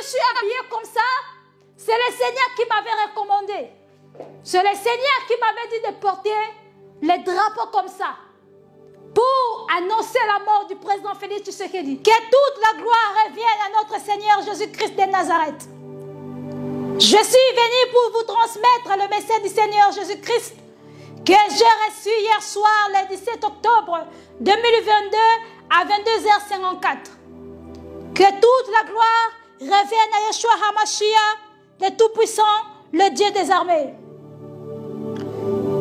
je suis habillée comme ça, c'est le Seigneur qui m'avait recommandé. C'est le Seigneur qui m'avait dit de porter les drapeaux comme ça pour annoncer la mort du président Félix Tshisekedi. Que toute la gloire revienne à notre Seigneur Jésus-Christ de Nazareth. Je suis venu pour vous transmettre le message du Seigneur Jésus-Christ que j'ai reçu hier soir, le 17 octobre 2022 à 22h54. Que toute la gloire revienne à Yeshua HaMashiach, le Tout-Puissant, le Dieu des armées.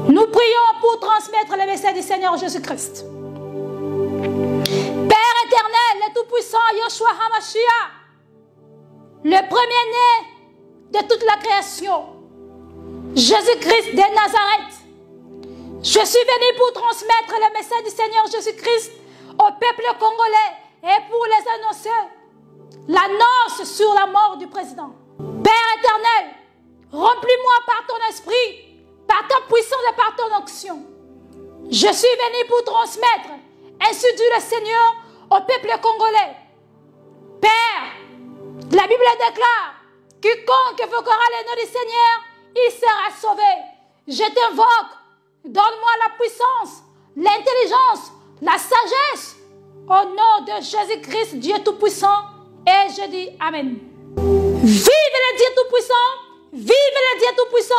Nous prions pour transmettre le message du Seigneur Jésus-Christ. Père éternel, le Tout-Puissant, Yeshua HaMashiach, le premier-né de toute la création, Jésus-Christ de Nazareth. Je suis venu pour transmettre le message du Seigneur Jésus-Christ au peuple congolais et pour les annoncer l'annonce sur la mort du président. Père éternel, remplis-moi par ton esprit, par ta puissance et par ton onction. Je suis venu pour transmettre, ainsi dit le Seigneur, au peuple congolais. Père, la Bible déclare, quiconque évoquera le nom du Seigneur, il sera sauvé. Je t'invoque, donne-moi la puissance, l'intelligence, la sagesse, au nom de Jésus-Christ, Dieu Tout-Puissant, et je dis Amen. Vive le Dieu Tout-Puissant, vive le Dieu Tout-Puissant,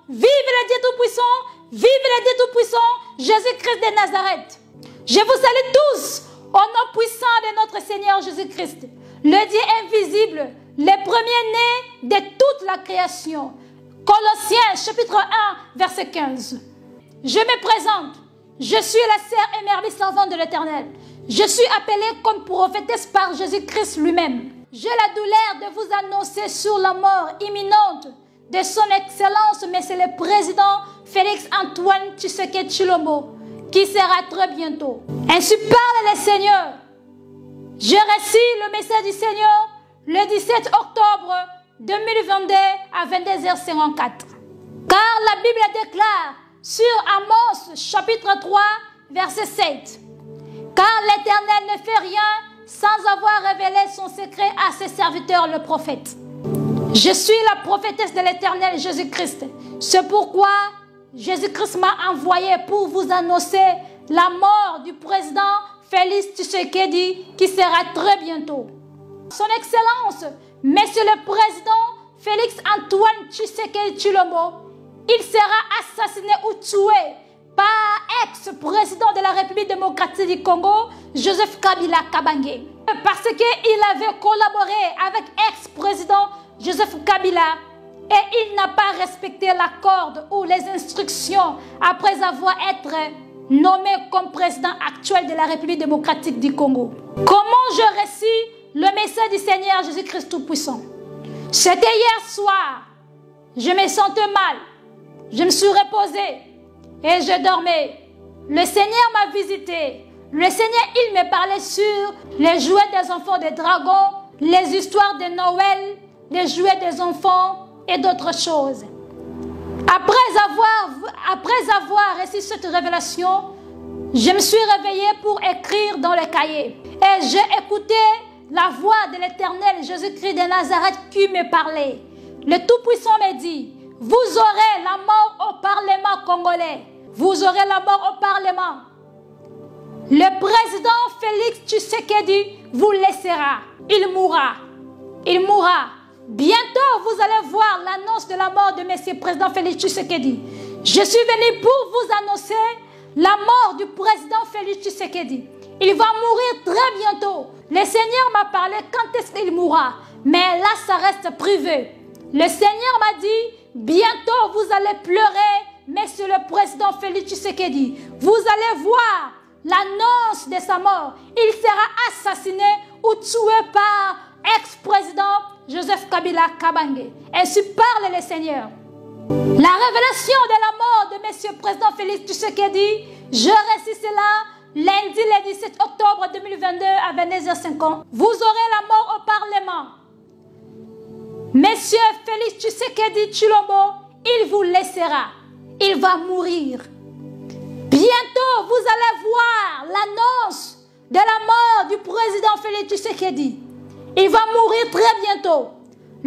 vive le Dieu Tout-Puissant, vive le Dieu Tout-Puissant, Jésus-Christ de Nazareth. Je vous salue tous au nom puissant de notre Seigneur Jésus-Christ, le Dieu invisible, le premier-né de toute la création. Colossiens chapitre 1, verset 15. Je me présente, je suis la sœur émerveillée servante de l'Éternel. Je suis appelée comme prophétesse par Jésus-Christ lui-même. J'ai la douleur de vous annoncer sur la mort imminente de son Excellence, mais c'est le président Félix Antoine Tshisekedi Tshilombo, qui sera très bientôt. Ainsi parle le Seigneur. J'ai reçu le message du Seigneur le 17 octobre 2022 à 22h54. Car la Bible déclare sur Amos chapitre 3 verset 7. Car l'Éternel ne fait rien sans avoir révélé son secret à ses serviteurs le prophète. Je suis la prophétesse de l'Éternel Jésus-Christ. C'est pourquoi Jésus-Christ m'a envoyé pour vous annoncer la mort du président Félix Tshisekedi qui sera très bientôt. Son Excellence, Monsieur le Président Félix Antoine Tshisekedi Tshilombo, il sera assassiné ou tué par ex-président de la République démocratique du Congo, Joseph Kabila Kabange. Parce qu'il avait collaboré avec ex-président Joseph Kabila et il n'a pas respecté l'accord ou les instructions après avoir été nommé comme président actuel de la République démocratique du Congo. Comment je reçu le message du Seigneur Jésus-Christ Tout-Puissant? C'était hier soir. Je me sentais mal. Je me suis reposée et je dormais. Le Seigneur m'a visité. Le Seigneur, il me parlait sur les jouets des enfants des dragons, les histoires de Noël, les jouets des enfants et d'autres choses. Après avoir reçu cette révélation, je me suis réveillée pour écrire dans le cahier. Et j'ai écouté la voix de l'Éternel Jésus-Christ de Nazareth qui me parlait. Le Tout-Puissant me dit, vous aurez la mort au Parlement congolais. Vous aurez la mort au Parlement. Le président Félix Tshisekedi vous laissera. Il mourra. Il mourra. Bientôt, vous allez voir l'annonce de la mort de M. Président Félix Tshisekedi. Je suis venu pour vous annoncer la mort du président Félix Tshisekedi. Il va mourir très bientôt. Le Seigneur m'a parlé quand est-ce qu'il mourra. Mais là, ça reste privé. Le Seigneur m'a dit, bientôt vous allez pleurer, Monsieur le président Félix Tshisekedi. Vous allez voir l'annonce de sa mort. Il sera assassiné ou tué par ex-président Joseph Kabila Kabange. Ainsi parle le Seigneur. La révélation de la mort de Monsieur le président Félix Tshisekedi, je reçu cela lundi le 17 octobre 2022 à 22h50. Vous aurez la mort au Parlement. Monsieur Félix Tshisekedi Tshilombo, il vous laissera. Il va mourir. Bientôt, vous allez voir l'annonce de la mort du président Félix Tshisekedi. Il va mourir très bientôt.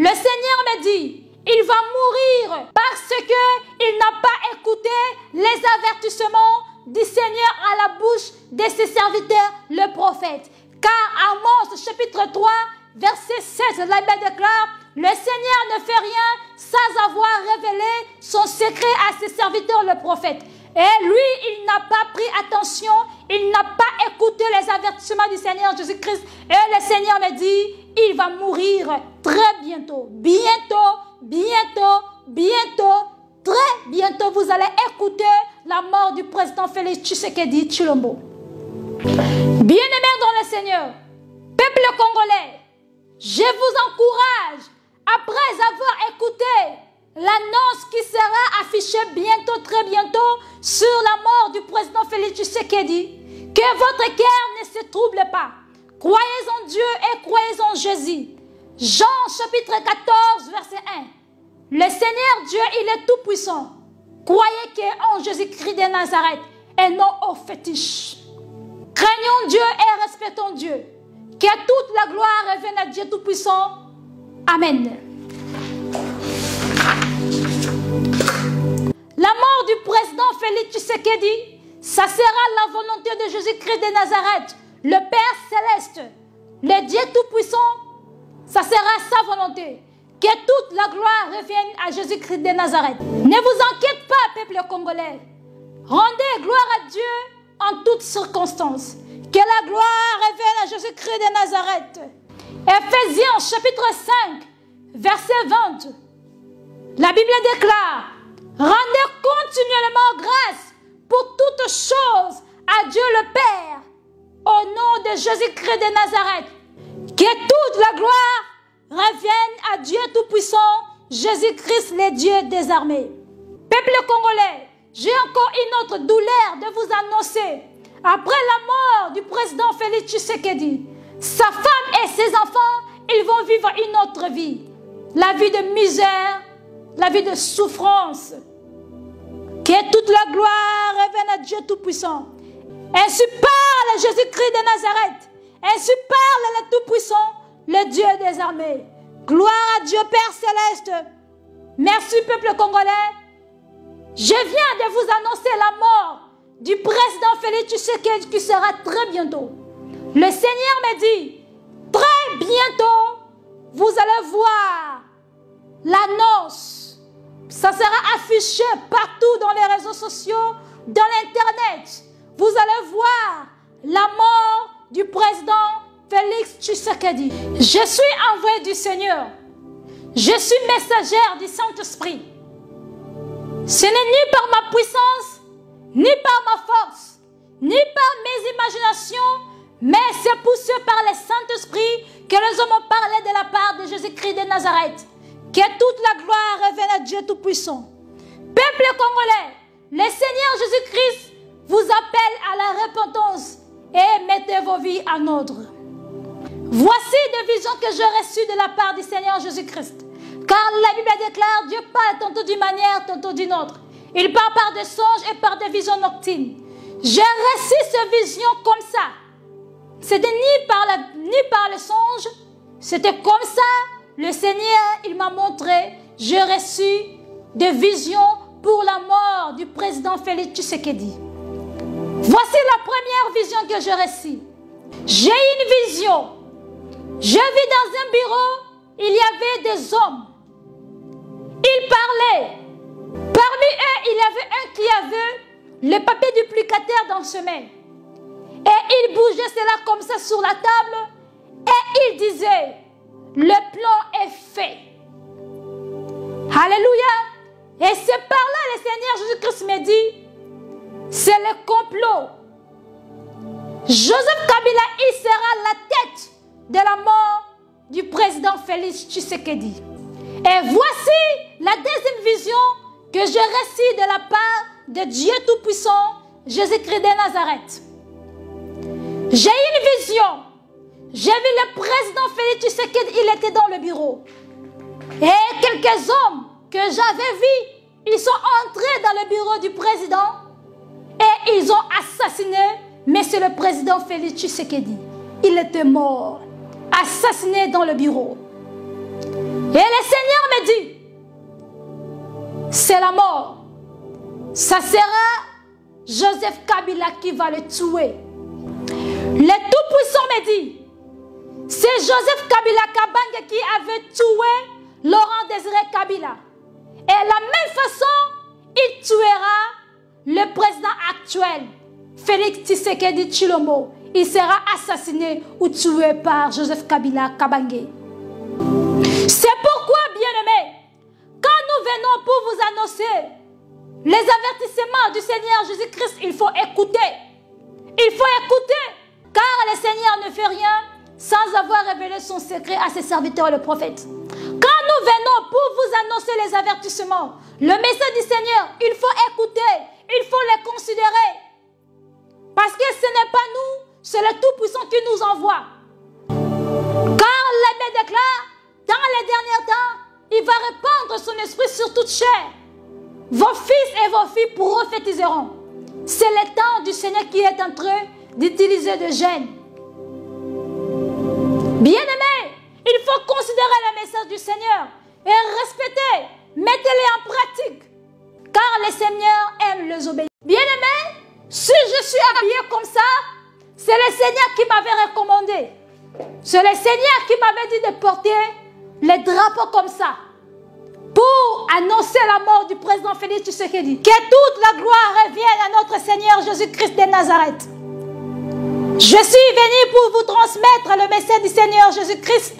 Le Seigneur me dit, il va mourir parce qu'il n'a pas écouté les avertissements du Seigneur à la bouche de ses serviteurs, le prophète. Car Amos chapitre 3, verset 16, la Bible déclare, le Seigneur ne fait rien sans avoir révélé son secret à ses serviteurs, le prophète. Et lui, il n'a pas pris attention, il n'a pas écouté les avertissements du Seigneur Jésus-Christ. Et le Seigneur me dit, il va mourir très bientôt. Bientôt, bientôt, bientôt, très bientôt, vous allez écouter la mort du président Félix Tshisekedi Tshilombo. Bien-aimés dans le Seigneur, peuple congolais, je vous encourage, après avoir écouté l'annonce qui sera affichée bientôt, très bientôt, sur la mort du président Félix Tshisekedi, que votre cœur ne se trouble pas. Croyez en Dieu et croyez en Jésus. Jean chapitre 14, verset 1. Le Seigneur Dieu, il est tout puissant. Croyez qu'en Jésus-Christ de Nazareth et non aux fétiches. Craignons Dieu et respectons Dieu. Que toute la gloire revienne à Dieu tout-puissant. Amen. La mort du président Félix Tshisekedi, ça sera la volonté de Jésus-Christ de Nazareth, le Père céleste, le Dieu tout-puissant, ça sera sa volonté. Que toute la gloire revienne à Jésus-Christ de Nazareth. Ne vous inquiétez pas, peuple congolais. Rendez gloire à Dieu en toutes circonstances. Que la gloire revienne à Jésus-Christ de Nazareth. Ephésiens chapitre 5, verset 20. La Bible déclare, rendez continuellement grâce pour toutes choses à Dieu le Père, au nom de Jésus-Christ de Nazareth. Que toute la gloire revienne à Dieu Tout-Puissant, Jésus-Christ, le Dieu des armées. Peuple congolais, j'ai encore une autre douleur de vous annoncer. Après la mort du président Félix Tshisekedi, sa femme et ses enfants, ils vont vivre une autre vie. La vie de misère, la vie de souffrance. Que toute la gloire revienne à Dieu Tout-Puissant. Ainsi parle Jésus-Christ de Nazareth. Ainsi parle le Tout-Puissant, le Dieu des armées. Gloire à Dieu Père Céleste. Merci peuple congolais. Je viens de vous annoncer la mort du président Félix Tshisekedi qui sera très bientôt. Le Seigneur me dit, très bientôt, vous allez voir l'annonce. Ça sera affiché partout dans les réseaux sociaux, dans l'Internet. Vous allez voir la mort du président Félix Tshisekedi. Je suis envoyé du Seigneur. Je suis messagère du Saint-Esprit. Ce n'est ni par ma puissance, ni par ma force, ni par mes imaginations, mais c'est poussé par le Saint-Esprit que les hommes ont parlé de la part de Jésus-Christ de Nazareth. Que toute la gloire revienne à Dieu Tout-Puissant. Peuple congolais, le Seigneur Jésus-Christ vous appelle à la repentance et mettez vos vies en ordre. Voici des visions que j'ai reçues de la part du Seigneur Jésus-Christ. Car la Bible déclare, Dieu parle tantôt d'une manière, tantôt d'une autre. Il parle par des songes et par des visions nocturnes. J'ai reçu ces visions comme ça. C'était ni par le songe, c'était comme ça. Le Seigneur, il m'a montré, j'ai reçu des visions pour la mort du président Félix Tshisekedi. Voici la première vision que j'ai reçue. J'ai une vision. Je vis dans un bureau, il y avait des hommes. Ils parlaient. Parmi eux, il y avait un qui avait le papier duplicateur dans ses mains. Et il bougeait cela comme ça sur la table. Et il disait, le plan est fait. Alléluia. Et c'est par là le Seigneur Jésus-Christ me dit, c'est le complot. Joseph Kabila, il sera la tête de la mort du président Félix Tshisekedi. Et voici la deuxième vision que j'ai reçue de la part de Dieu Tout-Puissant, Jésus-Christ de Nazareth. J'ai une vision. J'ai vu le président Félix Tshisekedi, il était dans le bureau. Et quelques hommes que j'avais vus, ils sont entrés dans le bureau du président et ils ont assassiné monsieur le président Félix Tshisekedi. Il était mort, assassiné dans le bureau. Et le Seigneur me dit, c'est la mort. Ça sera Joseph Kabila qui va le tuer. Le Tout-Puissant me dit, c'est Joseph Kabila Kabange qui avait tué Laurent Désiré Kabila. Et de la même façon, il tuera le président actuel, Félix Tshisekedi Tshilombo. Il sera assassiné ou tué par Joseph Kabila Kabange. C'est pourquoi, bien-aimés, quand nous venons pour vous annoncer les avertissements du Seigneur Jésus-Christ, il faut écouter. Il faut écouter, car le Seigneur ne fait rien sans avoir révélé son secret à ses serviteurs, le prophète. Quand nous venons pour vous annoncer les avertissements, le message du Seigneur, il faut écouter, il faut les considérer. Parce que ce n'est pas nous, c'est le Tout-Puissant qui nous envoie. Car l'Aimé déclare, dans les derniers temps, il va répandre son esprit sur toute chair. Vos fils et vos filles prophétiseront. C'est le temps du Seigneur qui est en train d'utiliser des gènes. Bien-aimés, il faut considérer le message du Seigneur et respecter, mettez-les en pratique. Car le Seigneur aime les obéir. Bien-aimés, si je suis habillé comme ça, c'est le Seigneur qui m'avait recommandé. C'est le Seigneur qui m'avait dit de porter les drapeaux comme ça. Pour annoncer la mort du président Félix Tshisekedi. Que toute la gloire revienne à notre Seigneur Jésus-Christ de Nazareth. Je suis venu pour vous transmettre le message du Seigneur Jésus-Christ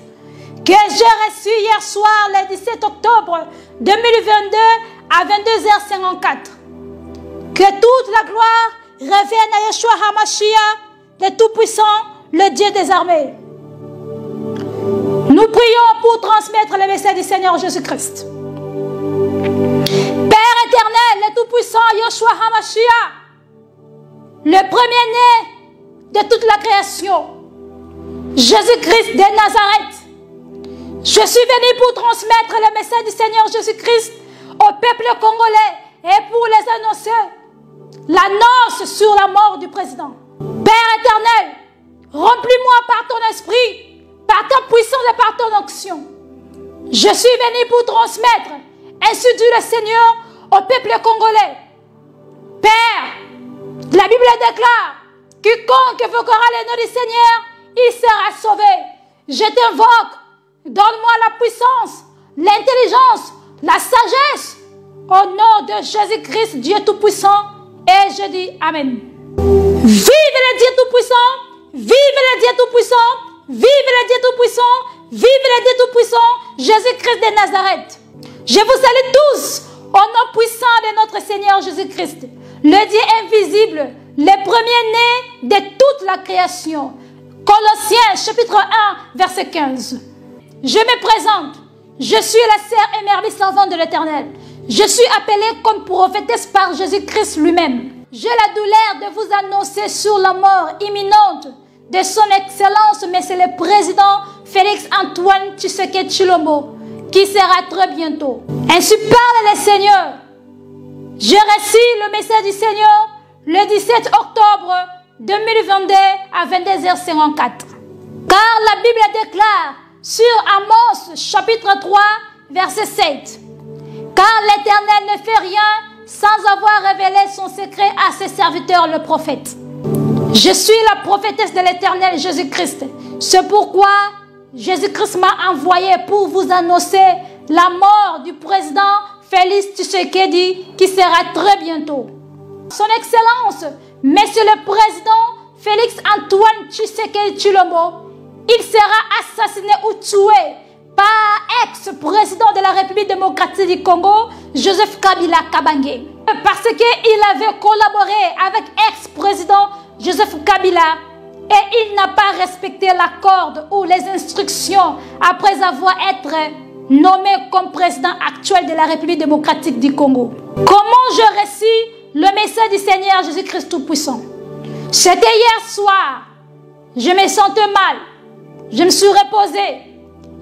que j'ai reçu hier soir, le 17 octobre 2022 à 22h54. Que toute la gloire revienne à Yeshua HaMashiach, le Tout-Puissant, le Dieu des armées. Nous prions pour transmettre le message du Seigneur Jésus-Christ. Père éternel, le Tout-Puissant, Yeshua HaMashiach, le premier-né de toute la création, Jésus-Christ de Nazareth. Je suis venu pour transmettre le message du Seigneur Jésus-Christ au peuple congolais et pour les annoncer l'annonce sur la mort du président. Père éternel, remplis-moi par ton esprit, par ta puissance et par ton onction. Je suis venu pour transmettre, ainsi dit le Seigneur, au peuple congolais. Père, la Bible déclare, quiconque évoquera le nom du Seigneur, il sera sauvé. Je t'invoque, donne-moi la puissance, l'intelligence, la sagesse, au nom de Jésus-Christ, Dieu Tout-Puissant, et je dis Amen. Vive le Dieu Tout-Puissant, vive le Dieu Tout-Puissant, vive le Dieu Tout-Puissant, vive le Dieu Tout-Puissant, Jésus-Christ de Nazareth. Je vous salue tous au nom puissant de notre Seigneur Jésus-Christ, le Dieu invisible, le premier-né de toute la création. Colossiens chapitre 1, verset 15. Je me présente, je suis la sœur Emerly servante de l'Éternel. Je suis appelée comme prophétesse par Jésus-Christ lui-même. J'ai la douleur de vous annoncer sur la mort imminente de son Excellence, Monsieur le Président Félix Antoine Tshisekedi Tshilombo, qui sera très bientôt. Ainsi parle le Seigneur. J'ai reçu le message du Seigneur le 17 octobre 2022 à 22h54. Car la Bible déclare sur Amos chapitre 3 verset 7. Car l'Éternel ne fait rien sans avoir révélé son secret à ses serviteurs, le prophète. Je suis la prophétesse de l'Éternel Jésus-Christ. C'est pourquoi Jésus-Christ m'a envoyé pour vous annoncer la mort du président Félix Tshisekedi qui sera très bientôt. Son Excellence, Monsieur le Président Félix Antoine Tshisekedi Tshilombo, il sera assassiné ou tué par ex-président de la République démocratique du Congo, Joseph Kabila Kabange. Parce qu'il avait collaboré avec ex-président Joseph Kabila et il n'a pas respecté l'accord ou les instructions après avoir été nommé comme président actuel de la République démocratique du Congo. Comment j'ai reçu le message du Seigneur Jésus-Christ Tout-Puissant? C'était hier soir. Je me sentais mal. Je me suis reposée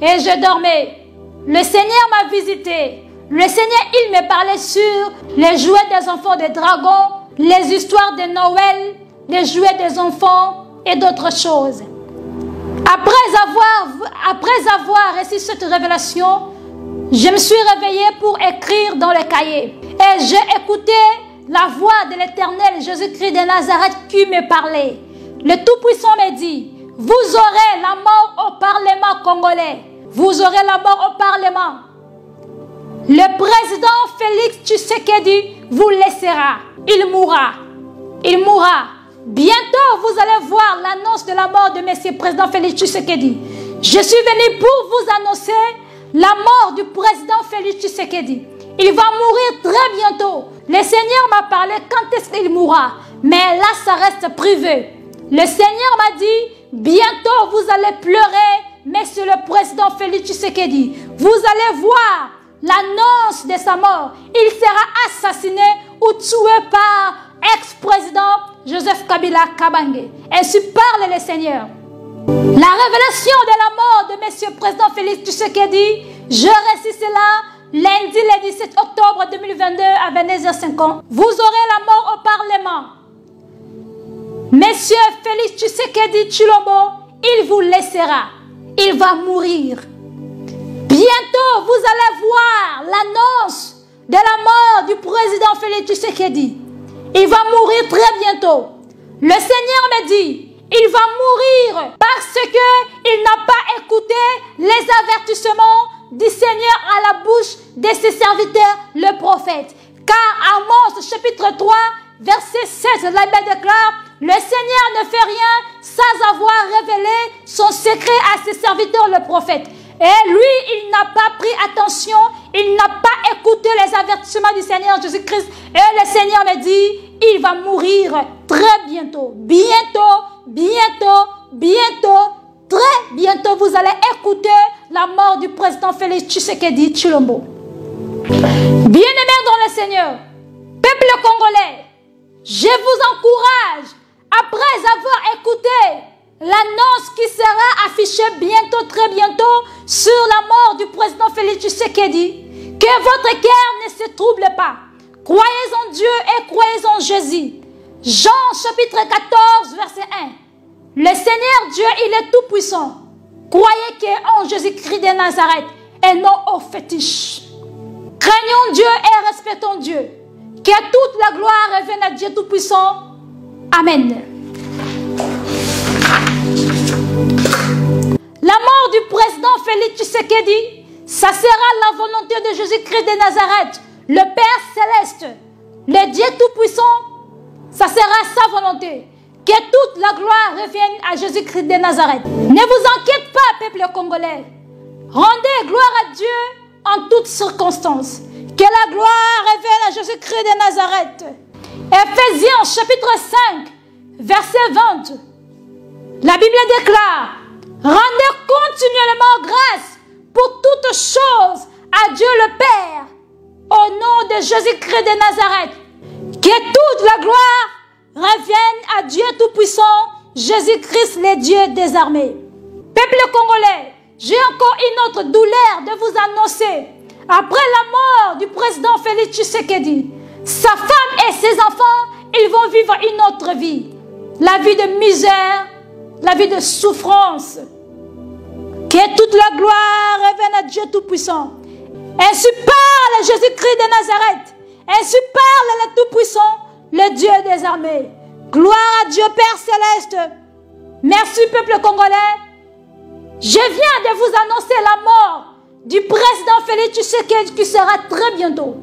et je dormais. Le Seigneur m'a visité. Le Seigneur, il me parlait sur les jouets des enfants des dragons, les histoires de Noël, les jouets des enfants et d'autres choses. Après avoir reçu cette révélation, Je me suis réveillée pour écrire dans le cahier. Et j'ai écouté la voix de l'Éternel Jésus-Christ de Nazareth qui me parlait. Le Tout-Puissant me dit, vous aurez la mort au Parlement congolais. Vous aurez la mort au Parlement. Le président Félix Tshisekedi vous laissera. Il mourra. Il mourra. Bientôt, vous allez voir l'annonce de la mort de M. Président Félix Tshisekedi. Je suis venu pour vous annoncer la mort du président Félix Tshisekedi. Il va mourir très bientôt. Le Seigneur m'a parlé quand est-ce qu'il mourra. Mais là, ça reste privé. Le Seigneur m'a dit, bientôt vous allez pleurer, monsieur le président Félix Tshisekedi. Vous allez voir l'annonce de sa mort. Il sera assassiné ou tué par ex-président Joseph Kabila Kabange. Ainsi parle le Seigneur. La révélation de la mort de monsieur le président Félix Tshisekedi, je récite cela lundi le 17 octobre 2022 à 22h50. Vous aurez la mort au Parlement. Monsieur Félix Tshisekedi Tshilombo, il vous laissera. Il va mourir. Bientôt, vous allez voir l'annonce de la mort du président Félix Tshisekedi. Il va mourir très bientôt. Le Seigneur me dit, il va mourir parce qu'il n'a pas écouté les avertissements du Seigneur à la bouche de ses serviteurs, le prophète. Car Amos chapitre 3, verset 16, la Bible déclare, le Seigneur ne fait rien sans avoir révélé son secret à ses serviteurs, le prophète. Et lui, il n'a pas pris attention, il n'a pas écouté les avertissements du Seigneur Jésus-Christ. Et le Seigneur me dit, il va mourir très bientôt. Bientôt, bientôt, bientôt, très bientôt, vous allez écouter la mort du président Félix Tshisekedi Tshilombo. Bien-aimés dans le Seigneur, peuple congolais, je vous encourage, après avoir écouté l'annonce qui sera affichée bientôt, très bientôt, sur la mort du président Félix Tshisekedi, que votre cœur ne se trouble pas. Croyez en Dieu et croyez en Jésus. Jean chapitre 14, verset 1. Le Seigneur Dieu, il est tout puissant. Croyez qu'en Jésus-Christ de Nazareth et non au fétiche. Craignons Dieu et respectons Dieu. Que toute la gloire revienne à Dieu Tout-Puissant. Amen. La mort du président Félix Tshisekedi, ça sera la volonté de Jésus-Christ de Nazareth, le Père Céleste, le Dieu Tout-Puissant, ça sera sa volonté. Que toute la gloire revienne à Jésus-Christ de Nazareth. Ne vous inquiétez pas, peuple congolais. Rendez gloire à Dieu en toutes circonstances. Que la gloire revienne à Jésus-Christ de Nazareth. Ephésiens chapitre 5, verset 20. La Bible déclare, rendez continuellement grâce pour toutes choses à Dieu le Père, au nom de Jésus-Christ de Nazareth. Que toute la gloire revienne à Dieu Tout-Puissant, Jésus-Christ le Dieu des armées. Peuple congolais, j'ai encore une autre douleur de vous annoncer. Après la mort du président Félix Tshisekedi, sa femme et ses enfants, ils vont vivre une autre vie. La vie de misère, la vie de souffrance. Que toute la gloire revienne à Dieu Tout-Puissant. Ainsi parle Jésus-Christ de Nazareth. Ainsi parle le Tout-Puissant, le Dieu des armées. Gloire à Dieu Père Céleste. Merci peuple congolais. Je viens de vous annoncer la mort du président Félix Tshisekedi qui sera très bientôt.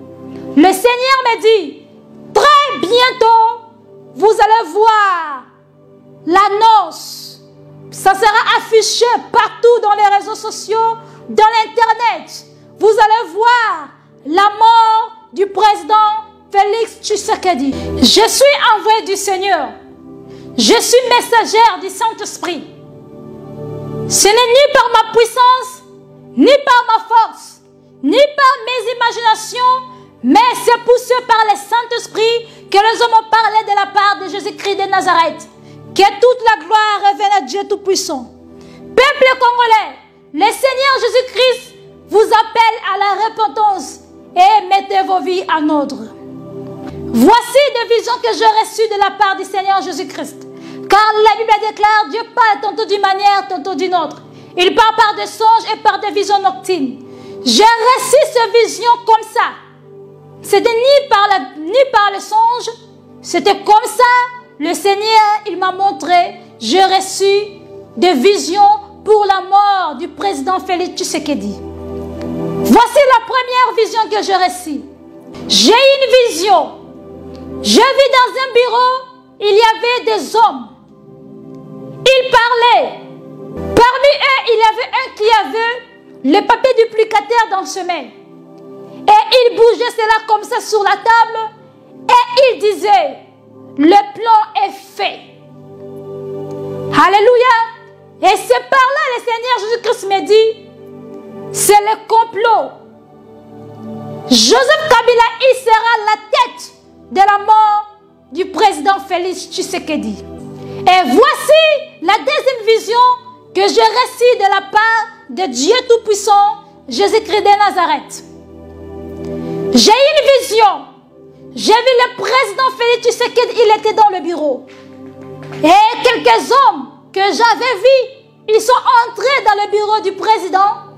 Le Seigneur me dit, très bientôt, vous allez voir l'annonce. Ça sera affiché partout dans les réseaux sociaux, dans l'Internet. Vous allez voir la mort du président Félix Tshisekedi. Je suis envoyé du Seigneur. Je suis messagère du Saint-Esprit. Ce n'est ni par ma puissance, ni par ma force, ni par mes imaginations, mais c'est poussé par le Saint-Esprit que les hommes ont parlé de la part de Jésus-Christ de Nazareth. Que toute la gloire revienne à Dieu Tout-Puissant. Peuple congolais, le Seigneur Jésus-Christ vous appelle à la repentance et mettez vos vies en ordre. Voici des visions que j'ai reçues de la part du Seigneur Jésus-Christ. Car la Bible déclare, Dieu parle tantôt d'une manière, tantôt d'une autre. Il parle par des songes et par des visions nocturnes. J'ai reçu cette vision comme ça. C'était ni par le songe, c'était comme ça. Le Seigneur, il m'a montré, j'ai reçu des visions pour la mort du président Félix Tshisekedi. Voici la première vision que j'ai reçue. J'ai une vision. Je vis dans un bureau, il y avait des hommes. Ils parlaient. Parmi eux, il y avait un qui avait le papier duplicataire dans ses mains. Et il bougeait cela comme ça sur la table. Et il disait, le plan est fait. Alléluia. Et c'est par là le Seigneur Jésus-Christ me dit, c'est le complot. Joseph Kabila, il sera la tête de la mort du président Félix Tshisekedi. Et voici la deuxième vision que j'ai reçue de la part de Dieu Tout-Puissant, Jésus-Christ de Nazareth. J'ai une vision. J'ai vu le président Félix Tshisekedi, il était dans le bureau. Et quelques hommes que j'avais vus, ils sont entrés dans le bureau du président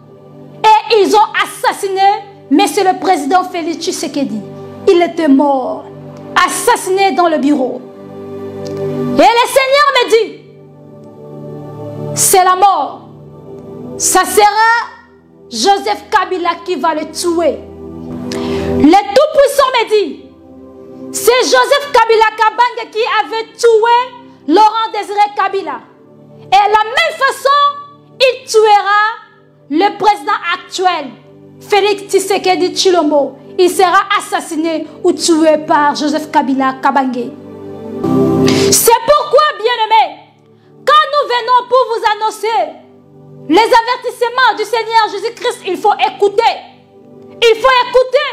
et ils ont assassiné monsieur le président Félix Tshisekedi. Il était mort, assassiné dans le bureau. Et le Seigneur me dit, c'est la mort. Ça sera Joseph Kabila qui va le tuer. Le Tout-Puissant me dit, c'est Joseph Kabila Kabange qui avait tué Laurent Désiré Kabila. Et de la même façon, il tuera le président actuel, Félix Tshisekedi Tshilombo. Il sera assassiné ou tué par Joseph Kabila Kabange. C'est pourquoi, bien-aimés, quand nous venons pour vous annoncer les avertissements du Seigneur Jésus-Christ, il faut écouter. Il faut écouter,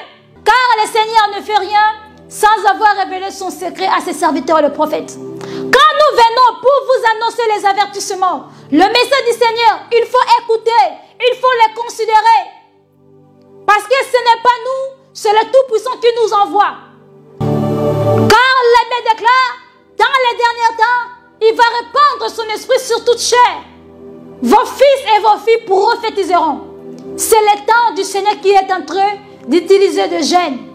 car le Seigneur ne fait rien sans avoir révélé son secret à ses serviteurs, le prophète. Quand nous venons pour vous annoncer les avertissements, le message du Seigneur, il faut écouter, il faut les considérer. Parce que ce n'est pas nous, c'est le Tout-Puissant qui nous envoie. Car l'Abbé déclare, dans les derniers temps, il va répandre son esprit sur toute chair. Vos fils et vos filles prophétiseront. C'est le temps du Seigneur qui est en train d'utiliser des gènes.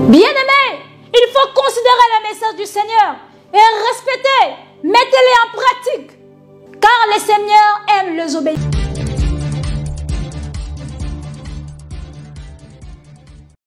Bien-aimés, il faut considérer le message du Seigneur et respecter, mettez-les en pratique, car le Seigneur aime les obéissants.